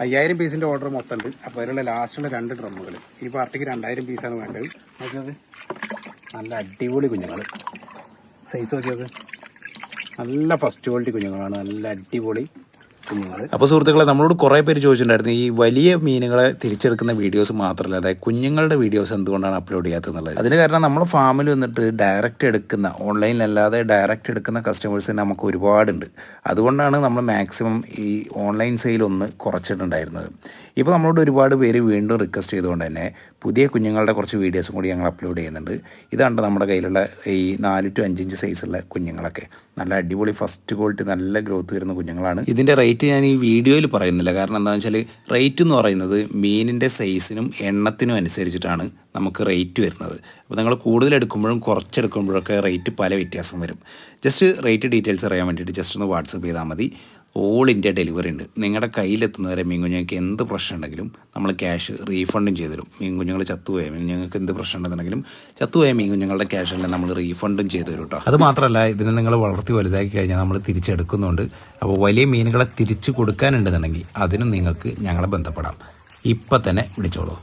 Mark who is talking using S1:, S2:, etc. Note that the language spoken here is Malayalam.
S1: 5000 പീസിന്റെ ഓർഡർ മൊത്തം ഉണ്ട്. അപ്പോൾ അതിലുള്ള ലാസ്റ്റുള്ള 2 ഡ്രമ്മുകൾ. ഈ പാർട്ടിക്ക് 2000 പീസാണ് വേണ്ടത്. നോക്കിയത് നല്ല അടിപൊളി കുഞ്ഞുങ്ങൾ, സൈസ് നോക്കിയത് നല്ല ഫസ്റ്റ് ക്വാളിറ്റി കുഞ്ഞുങ്ങളാണ്, നല്ല അടിപൊളി കുഞ്ഞുങ്ങൾ.
S2: അപ്പോൾ സുഹൃത്തുക്കളെ, നമ്മളോട് കുറേ പേര് ചോദിച്ചിട്ടുണ്ടായിരുന്നു ഈ വലിയ മീനുകളെ തിരിച്ചെടുക്കുന്ന വീഡിയോസ് മാത്രമല്ല, അതായത് കുഞ്ഞുങ്ങളുടെ വീഡിയോസ് എന്തുകൊണ്ടാണ് അപ്ലോഡ് ചെയ്യാത്തതെന്നുള്ളത്. അതിന് കാരണം നമ്മുടെ ഫാമിൽ വന്നിട്ട് ഡയറക്റ്റ് എടുക്കുന്ന, ഓൺലൈനിലല്ലാതെ ഡയറക്റ്റ് എടുക്കുന്ന കസ്റ്റമേഴ്സ് നമുക്ക് ഒരുപാടുണ്ട്. അതുകൊണ്ടാണ് നമ്മൾ മാക്സിമം ഈ ഓൺലൈൻ സെയിൽ ഒന്ന് കുറച്ചിട്ടുണ്ടായിരുന്നത്. ഇപ്പോൾ നമ്മളോട് ഒരുപാട് പേര് വീണ്ടും റിക്വസ്റ്റ് ചെയ്തുകൊണ്ട് തന്നെ പുതിയ കുഞ്ഞുങ്ങളുടെ കുറച്ച് വീഡിയോസും കൂടി ഞങ്ങൾ അപ്ലോഡ് ചെയ്യുന്നുണ്ട്. ഇതാണ് നമ്മുടെ കയ്യിലുള്ള ഈ 4 to 5 ഇഞ്ച് സൈസുള്ള കുഞ്ഞുങ്ങളൊക്കെ. നല്ല അടിപൊളി ഫസ്റ്റ് ക്വാളിറ്റി നല്ല ഗ്രോത്ത് വരുന്ന കുഞ്ഞുങ്ങളാണ്. ഇതിൻ്റെ റേറ്റ് ഞാൻ ഈ വീഡിയോയിൽ പറയുന്നില്ല, കാരണം എന്താണെന്ന് വെച്ചാൽ റേറ്റ് എന്ന് പറയുന്നത് മീനിൻ്റെ സൈസിനും എണ്ണത്തിനും അനുസരിച്ചിട്ടാണ് നമുക്ക് റേറ്റ് വരുന്നത്. അപ്പോൾ നിങ്ങൾ കൂടുതൽ എടുക്കുമ്പോഴും കുറച്ചെടുക്കുമ്പോഴൊക്കെ റേറ്റ് പല വ്യത്യാസം വരും. ജസ്റ്റ് റേറ്റ് ഡീറ്റെയിൽസ് അറിയാൻ വേണ്ടിയിട്ട് ജസ്റ്റ് ഒന്ന് വാട്സപ്പ് ചെയ്താൽ മതി. ഓൾ ഇന്ത്യ ഡെലിവറി ഉണ്ട്. നിങ്ങളുടെ കയ്യിലെത്തുന്നവരെ മീൻ കുഞ്ഞുങ്ങൾക്ക് എന്ത് പ്രശ്നം ഉണ്ടെങ്കിലും നമ്മൾ ക്യാഷ് റീഫണ്ടും ചെയ്തു തരും. മീൻ കുഞ്ഞുങ്ങൾ ചത്തുപോയ മീൻ കുഞ്ഞുങ്ങൾക്ക് എന്ത് പ്രശ്നം ഉണ്ടെന്നുണ്ടെങ്കിലും ചത്തുപോയ മീൻ കുഞ്ഞുങ്ങളുടെ ക്യാഷ് എല്ലാം നമ്മൾ റീഫണ്ടും ചെയ്തു തരും കേട്ടോ. അത് മാത്രമല്ല, ഇതിനെ നിങ്ങൾ വളർത്തി വലുതാക്കി കഴിഞ്ഞാൽ നമ്മൾ തിരിച്ചെടുക്കുന്നുണ്ട്. അപ്പോൾ വലിയ മീനുകളെ തിരിച്ചു കൊടുക്കാനുണ്ടെന്നുണ്ടെങ്കിൽ അതിനും നിങ്ങൾക്ക് ഞങ്ങളെ ബന്ധപ്പെടാം. ഇപ്പം തന്നെ വിളിച്ചോളൂ.